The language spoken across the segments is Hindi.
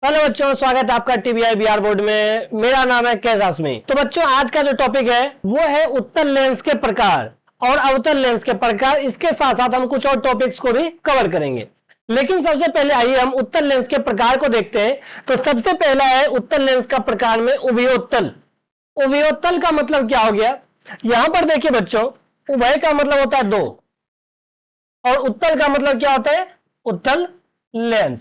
हेलो बच्चों, स्वागत है आपका टीबीआई बीआर बोर्ड में। मेरा नाम है कैस आसमी। तो बच्चों, आज का जो टॉपिक है वो है उत्तल लेंस के प्रकार और अवतल लेंस के प्रकार। इसके साथ साथ हम कुछ और टॉपिक्स को भी कवर करेंगे, लेकिन सबसे पहले आइए हम उत्तल लेंस के प्रकार को देखते हैं। तो सबसे पहला है उत्तल लेंस का प्रकार में उभयोत्तल। उभयोत्तल का मतलब क्या हो गया? यहां पर देखिए बच्चों, उभय का मतलब होता है दो और उत्तल का मतलब क्या होता है? उत्तल लेंस।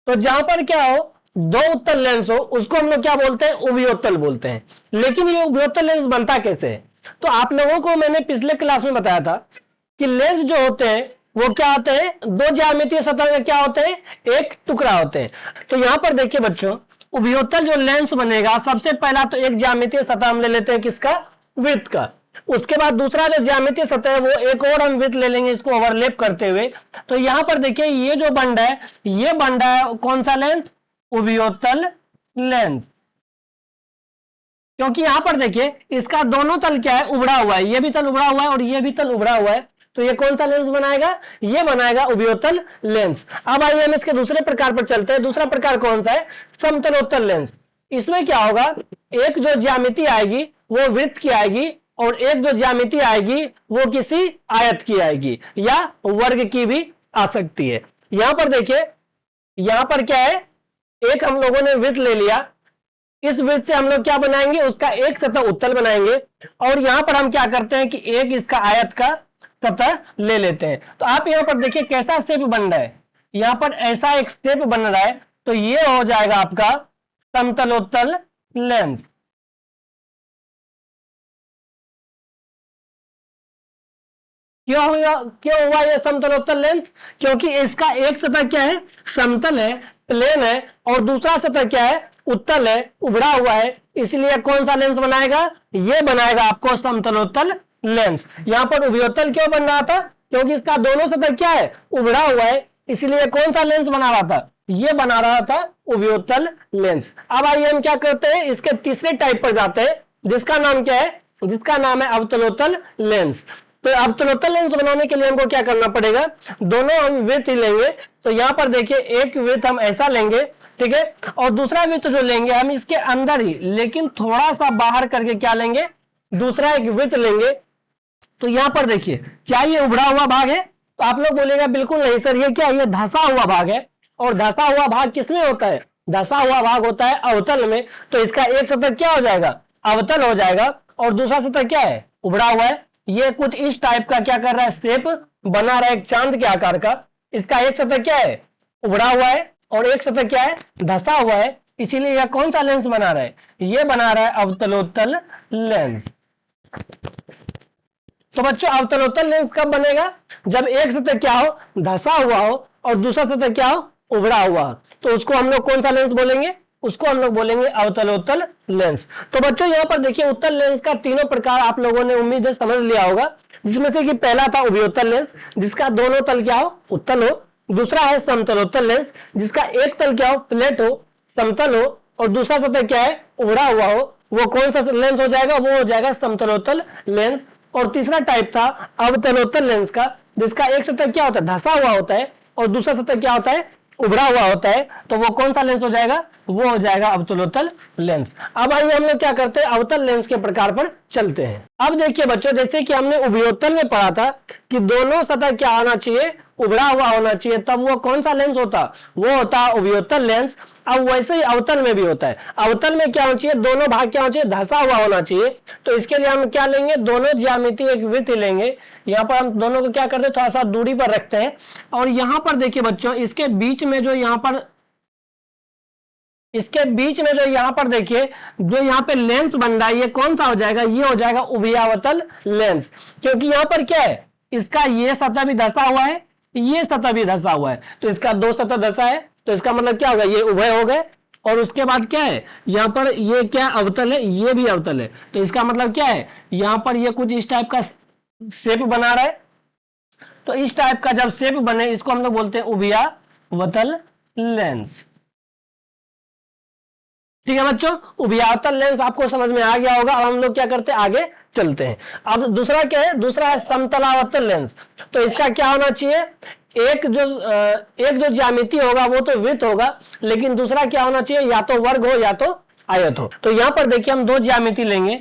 तो जहां पर क्या हो, दो उत्तल लेंस हो, उसको हम लोग क्या बोलते हैं? उभयोत्तल बोलते हैं। लेकिन ये उभयोत्तल लेंस बनता कैसे है? तो आप लोगों को मैंने पिछले क्लास में बताया था कि लेंस जो होते हैं वो क्या होते हैं? दो ज्यामितीय सतह में क्या होते हैं? एक टुकड़ा होते हैं। तो यहां पर देखिए बच्चों, उभयोत्तल जो लेंस बनेगा, सबसे पहला तो एक ज्यामितीय सतह हम ले लेते हैं, किसका? वृत्त का। उसके बाद दूसरा जो ज्यामितीय सतह है वो एक और हम वृत्त ले लेंगे, इसको ओवरलैप करते हुए। तो यहां पर देखिए, ये जो बन रहा है, ये बन रहा है कौन सा लेंस? उभयोत्तल लेंस। क्योंकि यहां पर देखिए, इसका दोनों तल क्या है? उभड़ा हुआ है। ये भी तल उभड़ा हुआ है और ये भी तल उभड़ा हुआ है। तो ये कौन सा लेंस बनाएगा? ये बनाएगा उभयोत्तल लेंस। अब आइए हम इसके दूसरे प्रकार पर चलते हैं। दूसरा प्रकार कौन सा है? समतलोत्तल लेंस। इसमें क्या होगा? एक जो ज्यामिति आएगी वो वृत्त की आएगी और एक जो ज्यामिति आएगी वो किसी आयत की आएगी या वर्ग की भी आ सकती है। यहां पर देखिए, यहां पर क्या है? एक हम लोगों ने वृत्त ले लिया। इस वृत्त से हम लोग क्या बनाएंगे? उसका एक सतह उत्तल बनाएंगे। और यहां पर हम क्या करते हैं कि एक इसका आयत का सतह ले लेते हैं। तो आप यहां पर देखिए कैसा शेप बन रहा है। यहां पर ऐसा एक शेप बन रहा है। तो ये हो जाएगा आपका समतलोत्तल लेंस। क्यों हुआ यह समतलोत्तल लेंस? क्योंकि इसका एक सतह क्या है? समतल है, प्लेन है, और दूसरा सतह क्या है? उत्तल है, उभड़ा हुआ है। इसलिए कौन सा लेंस बनाएगा? ये बनाएगा आपको समतलोत्तल लेंस। यहां पर उभयोत्तल क्यों बन रहा था? क्योंकि इसका दोनों सतह क्या है? उभड़ा हुआ है। इसलिए कौन सा लेंस बना रहा था? ये बना रहा था उभयोत्तल लेंस। अब आइए हम क्या करते हैं, इसके तीसरे टाइप पर जाते हैं, जिसका नाम क्या है? जिसका नाम है अवतलोत्तल लेंस। तो अवतलोत्तल लेंस बनाने के लिए हमको क्या करना पड़ेगा? दोनों हम वृत्त ही लेंगे। तो यहां पर देखिए, एक वृत्त हम ऐसा लेंगे, ठीक है, और दूसरा वृत्त जो लेंगे हम इसके अंदर ही, लेकिन थोड़ा सा बाहर करके क्या लेंगे? दूसरा एक वृत्त लेंगे। तो यहां पर देखिए, क्या ये उभड़ा हुआ भाग है? तो आप लोग बोलेगा बिल्कुल नहीं सर, ये क्या? ये धंसा हुआ भाग है। और धंसा हुआ भाग किसमें होता है? धंसा हुआ भाग होता है अवतल में। तो इसका एक सतह क्या हो जाएगा? अवतल हो जाएगा। और दूसरा सतह क्या है? उभड़ा हुआ है। ये कुछ इस टाइप का क्या कर रहा है? शेप बना रहा है, एक चांद के आकार का। इसका एक सतह क्या है? उभड़ा हुआ है और एक सतह क्या है? धंसा हुआ है। इसीलिए यह कौन सा लेंस बना रहा है? ये बना रहा है अवतलोत्तल लेंस। तो बच्चों, अवतलोत्तल लेंस कब बनेगा? जब एक सतह क्या हो? धंसा हुआ हो और दूसरा सतह क्या हो? उभड़ा हुआ। तो उसको हम लोग कौन सा लेंस बोलेंगे? उसको हम लोग बोलेंगे अवतलोत्तल लेंस। तो बच्चों, यहां पर देखिए, उत्तल लेंस का तीनों प्रकार आप लोगों ने उम्मीद है समझ लिया होगा। जिसमें से कि पहला था उभयोत्तल लेंस, जिसका दोनों तल क्या हो? उत्तल हो। दूसरा है समतलोत्तल लेंस, जिसका एक तल क्या हो? प्लेट हो, समतल हो, और दूसरा सतह क्या है? उभड़ा हुआ हो। वो कौन सा लेंस हो जाएगा? वो हो जाएगा समतलोत्तल लेंस। और तीसरा टाइप था अवतलोत्तल लेंस का, जिसका एक सतह क्या होता है? धंसा हुआ होता है और दूसरा सतह क्या होता है? उभड़ा हुआ होता है। तो वो कौन सा लेंस हो जाएगा? वो हो जाएगा अवतलोत्तल लेंस। अब आइए हम लोग क्या करते हैं, अवतल लेंस के प्रकार पर चलते हैं। अब देखिए बच्चों, जैसे कि हमने उभयोत्तल में पढ़ा था कि दोनों सतह क्या होना चाहिए? उभड़ा हुआ होना चाहिए। तब वो कौन सा लेंस होता? वो होता उभयोत्तल लेंस। अब वैसे ही अवतल में भी होता है। अवतल में क्या होना चाहिए? दोनों भाग क्या होना चाहिए? धंसा हुआ होना चाहिए। तो इसके लिए हम क्या लेंगे? दोनों ज्यामिति एक वृत्त लेंगे। यहां पर हम दोनों को क्या करते हैं? थोड़ा सा दूरी पर रखते हैं। और यहां पर देखिए बच्चों, इसके बीच में जो यहां पर यहां पर देखिए, जो यहां पे लेंस बन रहा है, ये कौन सा हो जाएगा? ये हो जाएगा उभयावतल लेंस। क्योंकि यहां पर क्या है? इसका ये सतह भी धंसा हुआ है, ये सतह भी धंसा हुआ है। तो इसका दो सतह धंसा है। तो इसका मतलब क्या होगा? ये उभय हो गए। और उसके बाद क्या है? यहां पर ये क्या अवतल है? ये भी अवतल है। तो इसका मतलब क्या है? यहां पर ये कुछ इस टाइप का शेप बना रहा है। तो इस टाइप का जब शेप बने, इसको हम लोग बोलते हैं उभयावतल लेंस। ठीक है बच्चों, उभयावतल लेंस आपको समझ में आ गया होगा। अब हम लोग क्या करते हैं? आगे चलते हैं। अब दूसरा क्या है? दूसरा है समतलावतल लेंस। तो इसका क्या होना चाहिए? एक जो ज्यामिति होगा वो तो वृत्त होगा, लेकिन दूसरा क्या होना चाहिए, या तो वर्ग हो या तो आयत हो। तो यहां पर देखिए हम दो ज्यामिति लेंगे,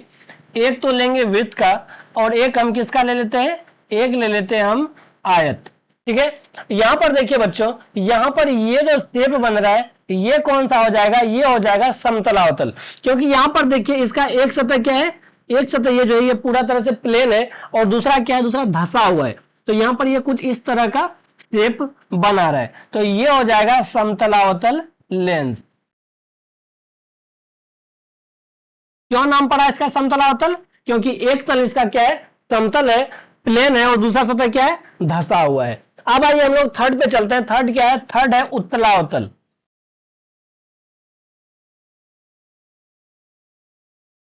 एक तो लेंगे वृत्त का और एक हम किसका ले लेते हैं, एक ले लेते हैं हम आयत। ठीक है, यहां पर देखिए बच्चों, यहां पर ये जो शेप बन रहा है ये कौन सा हो जाएगा, ये हो जाएगा समतलावतल। क्योंकि यहां पर देखिए इसका एक सतह क्या है, एक सतह ये जो है ये पूरा तरह से प्लेन है और दूसरा क्या है, दूसरा धंसा हुआ है। तो यहां पर ये कुछ इस तरह का शेप बना रहा है, तो ये हो जाएगा समतलावतल लेंस। क्यों नाम पड़ा इसका समतलावतल, क्योंकि एक तल इसका क्या है, समतल है, प्लेन है, और दूसरा सतह क्या है, धंसा हुआ है। अब आइए हम लोग थर्ड पे चलते हैं। थर्ड क्या है, थर्ड है उत्तलावतल।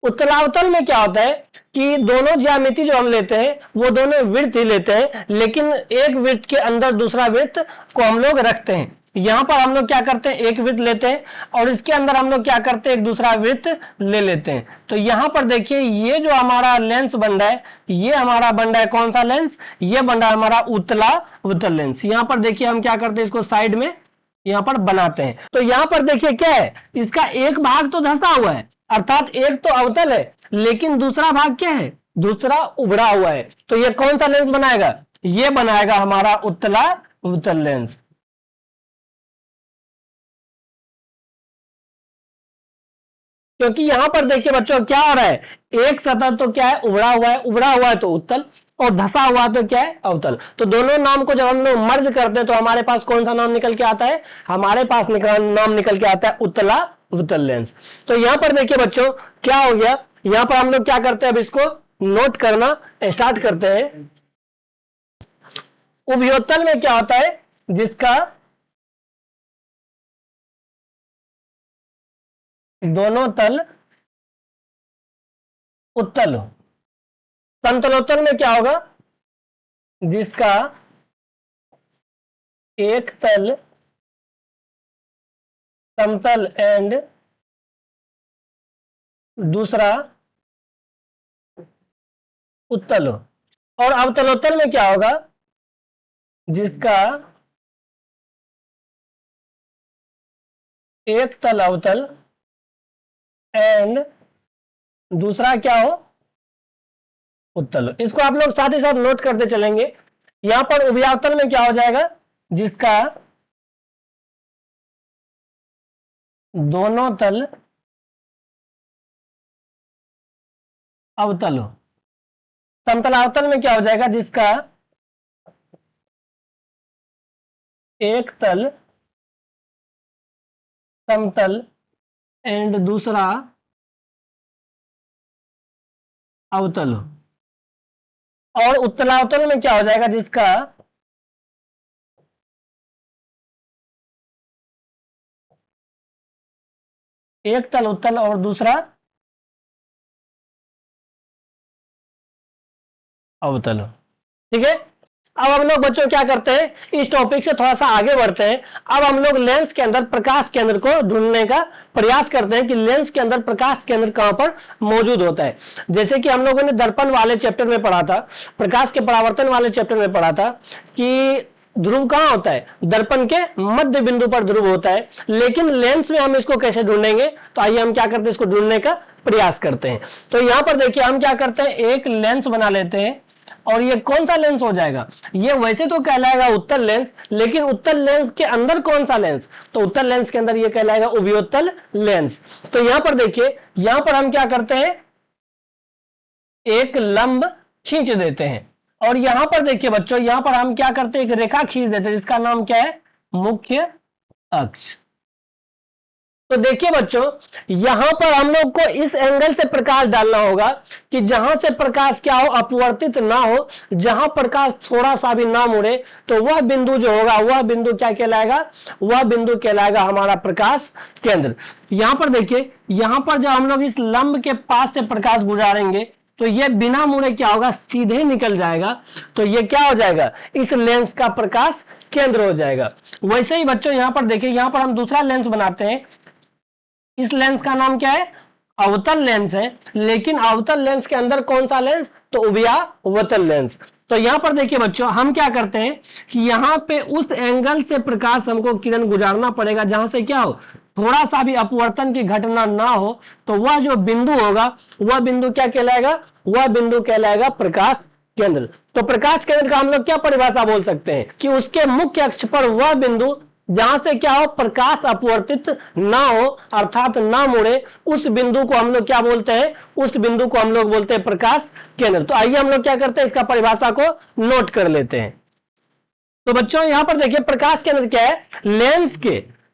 उत्तलावतल में क्या होता है कि दोनों ज्यामिति जो हम लेते हैं वो दोनों वृत्त ही लेते हैं, लेकिन एक वृत्त के अंदर दूसरा वृत्त को हम लोग रखते हैं। यहां पर हम लोग क्या करते हैं, एक वृत्त लेते हैं और इसके अंदर हम लोग क्या करते हैं, एक दूसरा वृत्त ले लेते हैं। तो यहां पर देखिए ये जो हमारा लेंस बन रहा है, ये हमारा बन रहा है कौन सा लेंस, ये बन रहा है हमारा उत्तलावतल लेंस। यहां पर देखिए हम क्या करते हैं, इसको साइड में यहां पर बनाते हैं। तो यहां पर देखिए क्या है, इसका एक भाग तो धंसा हुआ है, अर्थात एक तो अवतल है, लेकिन दूसरा भाग क्या है, दूसरा उभरा हुआ है। तो ये कौन सा लेंस बनाएगा, ये बनाएगा हमारा उत्तलावतल लेंस। क्योंकि यहां पर देखिए बच्चों क्या हो रहा है, एक सतह तो क्या है, उभरा हुआ है, उभरा हुआ है तो उत्तल, और धसा हुआ तो क्या है, अवतल। तो दोनों नाम को जब हम लोग मर्ज करते हैं तो हमारे पास कौन सा नाम निकल के आता है, हमारे पास नाम निकल के आता है उत्तलावतल लेंस। तो यहां पर देखिए बच्चों क्या हो गया, यहां पर हम लोग क्या करते हैं, अब इसको नोट करना स्टार्ट करते हैं। उभयोतल में क्या होता है, जिसका दोनों तल उत्तल हो। समतलोत्तल में क्या होगा, जिसका एक तल समतल एंड दूसरा उत्तल हो। और अवतलोत्तल में क्या होगा, जिसका एक तल अवतल एंड दूसरा क्या हो, उत्तल हो। इसको आप लोग साथ ही साथ नोट करते चलेंगे। यहां पर उभयावतल में क्या हो जाएगा, जिसका दोनों तल अवतल हो। समतलावतल में क्या हो जाएगा, जिसका एक तल समतल एंड दूसरा अवतल हो। और उत्तलावतल में क्या हो जाएगा, जिसका एक तल उत्तल और दूसरा अवतल हो। ठीक है, अब हम लोग बच्चों क्या करते हैं, इस टॉपिक से थोड़ा सा आगे बढ़ते हैं। अब हम लोग लेंस के अंदर प्रकाश केंद्र को ढूंढने का प्रयास करते हैं कि लेंस के अंदर प्रकाश केंद्र कहां पर मौजूद होता है। जैसे कि हम लोगों ने दर्पण वाले चैप्टर में पढ़ा था, प्रकाश के परावर्तन वाले चैप्टर में पढ़ा था कि ध्रुव कहां होता है, दर्पण के मध्य बिंदु पर ध्रुव होता है। लेकिन लेंस में हम इसको कैसे ढूंढेंगे, तो आइए हम क्या करते हैं, इसको ढूंढने का प्रयास करते हैं। तो यहां पर देखिए हम क्या करते हैं, एक लेंस बना लेते हैं। और ये कौन सा लेंस हो जाएगा, ये वैसे तो कहलाएगा उत्तल लेंस, लेकिन उत्तल लेंस के अंदर कौन सा लेंस, तो उत्तल लेंस के अंदर ये कहलाएगा उभयोतल लेंस। तो यहां पर देखिए, यहां पर हम क्या करते हैं, एक लंब खींच देते हैं। और यहां पर देखिए बच्चों, यहां पर हम क्या करते हैं, एक रेखा खींच देते हैं जिसका नाम क्या है, मुख्य अक्ष। तो देखिए बच्चों, यहां पर हम लोग को इस एंगल से प्रकाश डालना होगा कि जहां से प्रकाश क्या हो, अपवर्तित ना हो, जहां प्रकाश थोड़ा सा भी ना मुड़े, तो वह बिंदु जो होगा, वह बिंदु क्या कहलाएगा, वह बिंदु कहलाएगा हमारा प्रकाश केंद्र। यहां पर देखिए, यहां पर जब हम लोग इस लंब के पास से प्रकाश गुजारेंगे तो यह बिना मुड़े क्या होगा, सीधे निकल जाएगा। तो यह क्या हो जाएगा, इस लेंस का प्रकाश केंद्र हो जाएगा। वैसे ही बच्चों यहां पर देखिए, यहां पर हम दूसरा लेंस बनाते हैं। इस लेंस का नाम क्या है, अवतल लेंस है। लेकिन अवतल लेंस के अंदर कौन सा लेंस, तो उभयावतल लेंस। तो यहां पर देखिए बच्चों, हम क्या करते हैं कि यहां पे उस एंगल से प्रकाश हमको किरण गुजारना पड़ेगा जहां से क्या हो, थोड़ा सा भी अपवर्तन की घटना ना हो। तो वह जो बिंदु होगा, वह बिंदु क्या कहलाएगा, वह बिंदु कहलाएगा प्रकाश केंद्र। तो प्रकाश केंद्र का हम लोग क्या परिभाषा बोल सकते हैं कि उसके मुख्य अक्ष पर वह बिंदु जहां से क्या हो, प्रकाश अपवर्तित ना हो, अर्थात ना मुड़े, उस बिंदु को हम लोग क्या बोलते हैं, उस बिंदु को हम लोग बोलते हैं प्रकाश केंद्र। तो आइए हम लोग क्या करते हैं, इसका परिभाषा को नोट कर लेते हैं। तो बच्चों यहां पर देखिए प्रकाश केंद्र क्या है,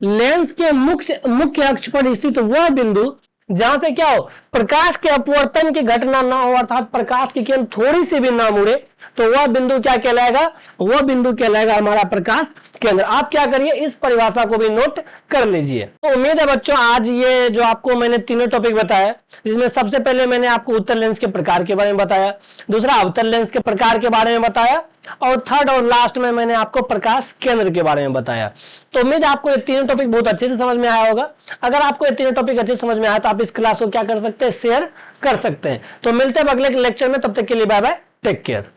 लेंस के मुख्य अक्ष पर स्थित वह बिंदु जहां से क्या हो, प्रकाश के अपवर्तन की घटना ना हो, अर्थात प्रकाश की किरण थोड़ी सी भी ना मुड़े, तो वह बिंदु क्या कहलाएगा, वह बिंदु कहलाएगा हमारा प्रकाश केंद्र। आप क्या करिए, इस परिभाषा को भी नोट कर लीजिए। तो उम्मीद है बच्चों आज ये जो आपको मैंने तीनों टॉपिक बताया, जिसमें सबसे पहले मैंने आपको उत्तल लेंस के प्रकार के बारे में बताया, दूसरा अवतल लेंस के प्रकार के बारे में बताया, और थर्ड और लास्ट में मैंने आपको प्रकाश केंद्र के बारे में बताया। तो उम्मीद है आपको ये तीनों टॉपिक बहुत अच्छे से समझ में आया होगा। अगर आपको ये तीनों टॉपिक अच्छे से समझ में आया तो आप इस क्लास को क्या कर सकते हैं, शेयर कर सकते हैं। तो मिलते हैं अगले लेक्चर में, तब तक के लिए बाय बाय, टेक केयर।